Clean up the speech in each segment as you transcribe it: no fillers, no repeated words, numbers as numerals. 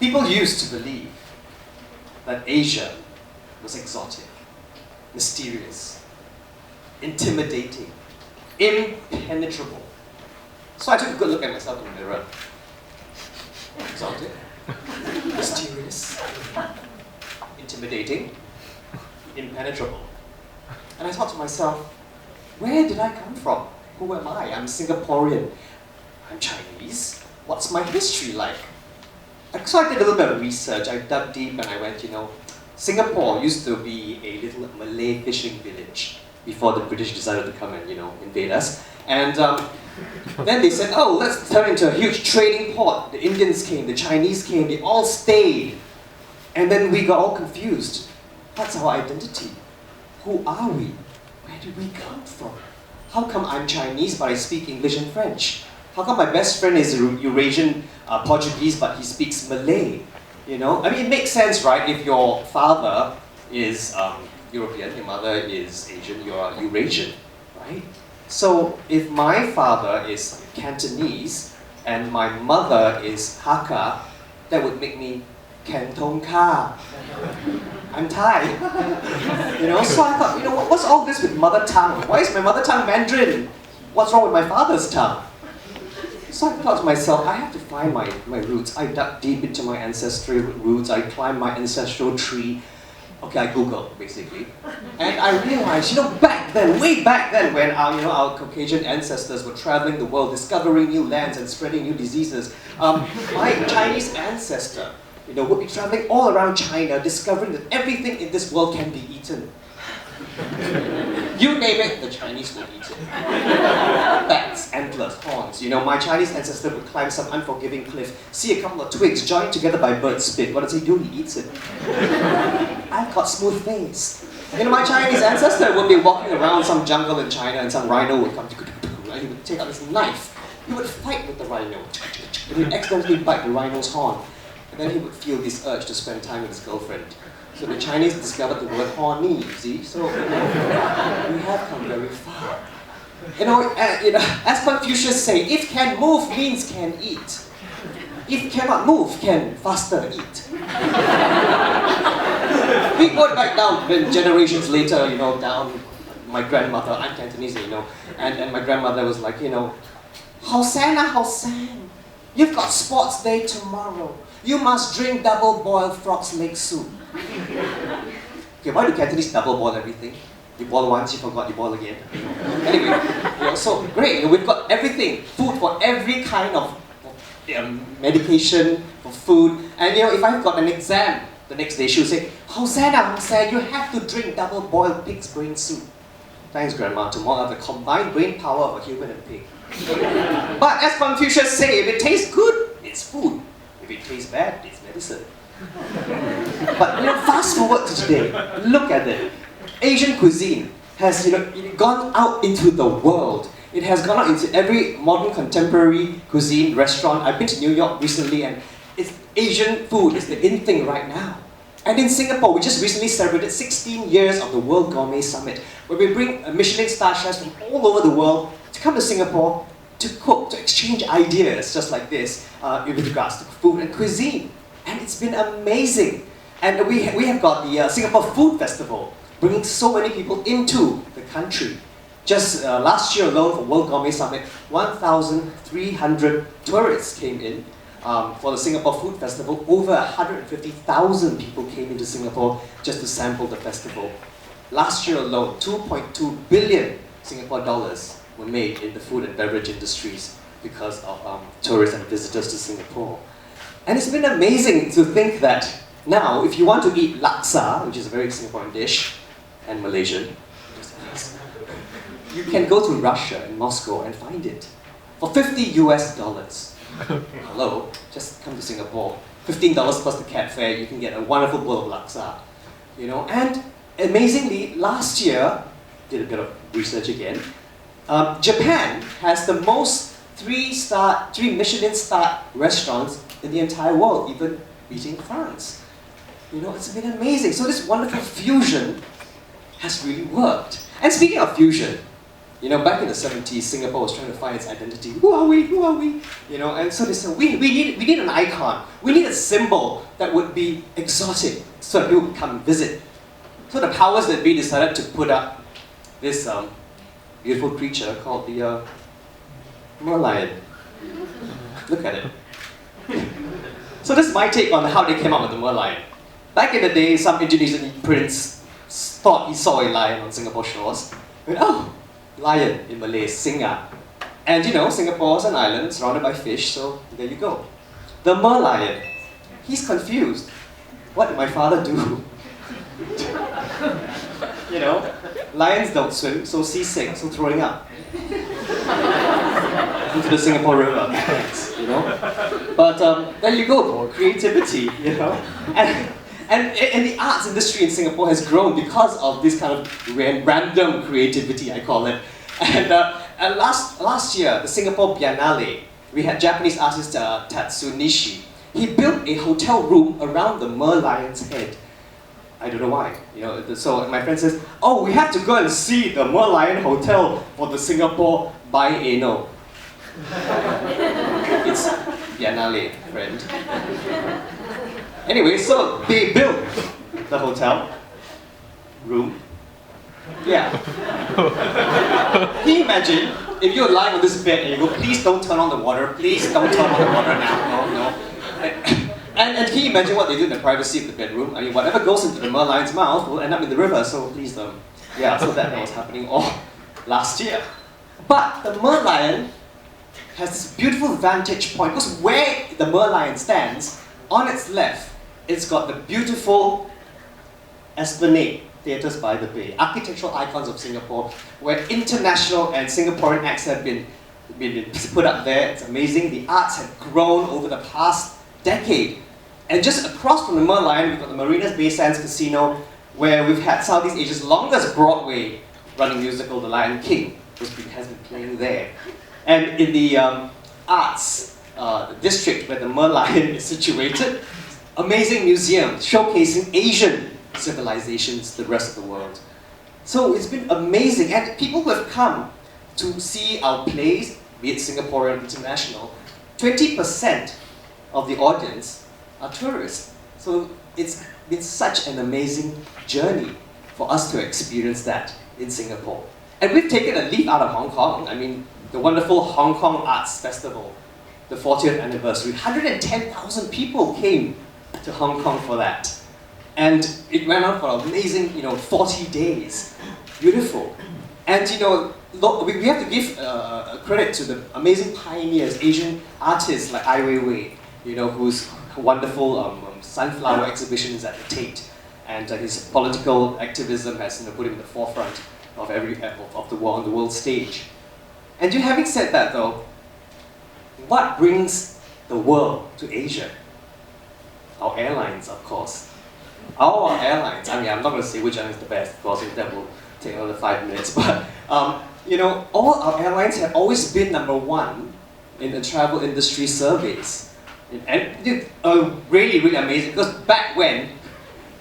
People used to believe that Asia was exotic, mysterious, intimidating, impenetrable. So I took a good look at myself in the mirror. Exotic, mysterious, intimidating, impenetrable. And I thought to myself, where did I come from? Who am I? I'm Singaporean. I'm Chinese. What's my history like? So I did a little bit of research. I dug deep and I went, Singapore used to be a little Malay fishing village before the British decided to come and, invade us. And then they said, oh, let's turn it into a huge trading port. The Indians came, the Chinese came, they all stayed. And then we got all confused. What's our identity? Who are we? Where did we come from? How come I'm Chinese but I speak English and French? How come my best friend is Eurasian Portuguese but he speaks Malay? It makes sense, right? If your father is European, your mother is Asian, you're Eurasian, right? So if my father is Cantonese and my mother is Hakka, that would make me Canton Ka. I'm Thai. So I thought, what's all this with mother tongue? Why is my mother tongue Mandarin? What's wrong with my father's tongue? So I thought to myself, I have to find my roots. I dug deep into my ancestral roots. I climbed my ancestral tree. Okay, I Googled, basically. And I realized, back then, way back then, when our Caucasian ancestors were traveling the world, discovering new lands and spreading new diseases, my Chinese ancestor, would be traveling all around China, discovering that everything in this world can be eaten. You name it, the Chinese will eat it. Bats, antlers, horns. My Chinese ancestor would climb some unforgiving cliff, see a couple of twigs joined together by bird spit. What does he do? He eats it. I've got smooth face. My Chinese ancestor would be walking around some jungle in China and some rhino would come, and he would take out his knife. He would fight with the rhino. And he would accidentally bite the rhino's horn. And then he would feel this urge to spend time with his girlfriend. So the Chinese discovered the word horny, you see? So, we have come very far. As Confucius say, if can move means can eat. If cannot move, can faster eat. We go back down, then generations later, down my grandmother, I'm Cantonese, and my grandmother was like, Hossan, Hossan, you've got sports day tomorrow. You must drink double-boiled frog's leg soup. Okay, why do Cantonese double-boil everything? You boil once, you forgot, you boil again. Anyway, so great, we've got everything. Food for every kind of medication, for food. And if I've got an exam, the next day she'll say, Hosanna, you have to drink double-boiled pig's brain soup. Thanks, Grandma. Tomorrow I have the combined brain power of a human and pig. But as Confucius say, if it tastes good, it's food. If it tastes bad, it's medicine. But fast forward to today, look at it. Asian cuisine has gone out into the world. It has gone out into every modern contemporary cuisine restaurant. I've been to New York recently and Asian food is the in thing right now. And in Singapore, we just recently celebrated 16 years of the World Gourmet Summit, where we bring Michelin star chefs from all over the world to come to Singapore to cook, to exchange ideas just like this with regards to food and cuisine. And it's been amazing. And we have got the Singapore Food Festival, bringing so many people into the country. Just last year alone for World Gourmet Summit, 1,300 tourists came in for the Singapore Food Festival. Over 150,000 people came into Singapore just to sample the festival. Last year alone, 2.2 billion Singapore dollars were made in the food and beverage industries because of tourists and visitors to Singapore. And it's been amazing to think that now, if you want to eat laksa, which is a very Singaporean dish, and Malaysian, you can go to Russia and Moscow and find it for $50. Hello, just come to Singapore. $15 plus the cab fare, you can get a wonderful bowl of laksa. And amazingly, last year, did a bit of research again, Japan has the most 3 Michelin-starred restaurants in the entire world, even beating France. It's been amazing. So this wonderful fusion has really worked. And speaking of fusion, You know, back in the 70s, Singapore was trying to find its identity. Who are we? Who are we? You know, and so they said, we need an icon. We need a symbol that would be exotic so that people would come and visit. So the powers that be decided to put up this beautiful creature called the merlion. Look at it. So this is my take on how they came up with the merlion. Back in the day, some Indonesian prince thought he saw a lion on Singapore shores. Went, oh, lion in Malay, singa. And you know, Singapore is an island surrounded by fish, so there you go. The merlion. He's confused. What did my father do? You know, lions don't swim, so seasick, so throwing up. Into the Singapore River, you know? But there you go, creativity, you know? And the arts industry in Singapore has grown because of this kind of random creativity, I call it. And last year, the Singapore Biennale, we had Japanese artist Tatsu Nishi. He built a hotel room around the merlion's head. I don't know why. You know, so my friend says, oh, we have to go and see the Merlion Hotel for the Singapore Biennale. It's Biennale, friend. Anyway, so they built the hotel room. Yeah. Can you imagine if you're lying on this bed and you go, please don't turn on the water, please don't turn on the water now, no. And can you imagine what they do in the privacy of the bedroom? I mean, whatever goes into the merlion's mouth will end up in the river, so please don't. Yeah, so that was happening all last year. But the merlion has this beautiful vantage point, because where the merlion stands, on its left, it's got the beautiful Esplanade, Theatres by the Bay, architectural icons of Singapore, where international and Singaporean acts have been put up there. It's amazing. The arts have grown over the past decade. And just across from the merlion, we've got the Marinas Bay Sands Casino, where we've had Southeast Asia's longest Broadway running musical, The Lion King, which has been playing there. And in the arts district where the merlion is situated, amazing museums showcasing Asian civilizations, the rest of the world. So it's been amazing, and people who have come to see our plays, be it Singaporean or international, 20% of the audience are tourists. So it's been such an amazing journey for us to experience that in Singapore. And we've taken a leaf out of Hong Kong. I mean, the wonderful Hong Kong Arts Festival, the 40th anniversary. 110,000 people came to Hong Kong for that. And it went on for an amazing, 40 days. Beautiful. And, we have to give credit to the amazing pioneers, Asian artists like Ai Weiwei, whose wonderful sunflower exhibitions at the Tate. And his political activism has put him in the forefront of the world stage. And having said that though, what brings the world to Asia? Our airlines, of course. Our airlines, I mean, I'm not going to say which one is the best, of course, that will take another 5 minutes, but all our airlines have always been #1 in the travel industry surveys. And really, really amazing, because back when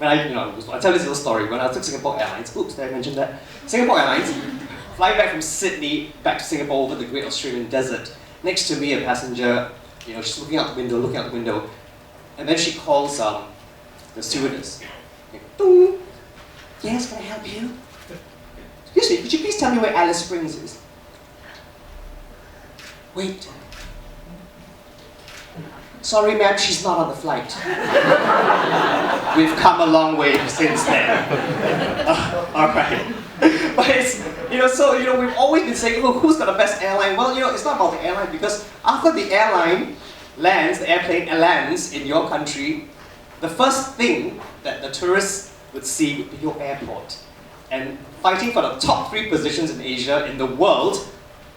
I'll tell this little story. When I took Singapore Airlines, oops, did I mention that? Singapore Airlines, flying back from Sydney back to Singapore over the Great Australian Desert. Next to me, a passenger, she's looking out the window, and then she calls the stewardess. Ding. Yes, can I help you? Excuse me, could you please tell me where Alice Springs is? Wait. Sorry, ma'am, she's not on the flight. We've come a long way since then. All right. But it's, we've always been saying, look, who's got the best airline? Well, it's not about the airline, because after the airline lands, the airplane lands in your country, the first thing that the tourists would see would be your airport. And fighting for the top 3 positions in Asia, in the world,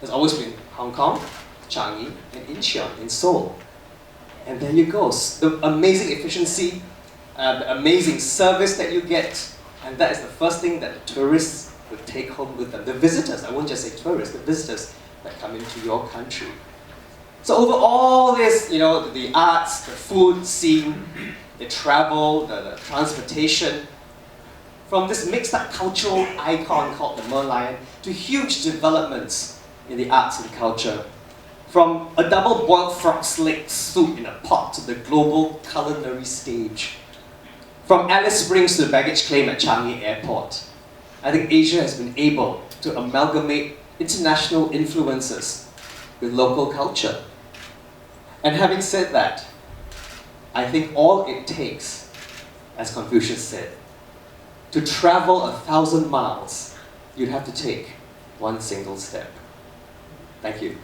has always been Hong Kong, Changi, and Incheon in Seoul. And there you go, the amazing efficiency, the amazing service that you get, and that is the first thing that the tourists would take home with them. The visitors, I won't just say tourists, the visitors that come into your country. So over all this, the arts, the food scene, the travel, the transportation, from this mixed up cultural icon called the Merlion to huge developments in the arts and culture. From a double boiled frog's leg soup in a pot to the global culinary stage. From Alice Springs to the baggage claim at Changi Airport. I think Asia has been able to amalgamate international influences with local culture. And having said that, I think all it takes, as Confucius said, to travel 1,000 miles, you'd have to take one single step. Thank you.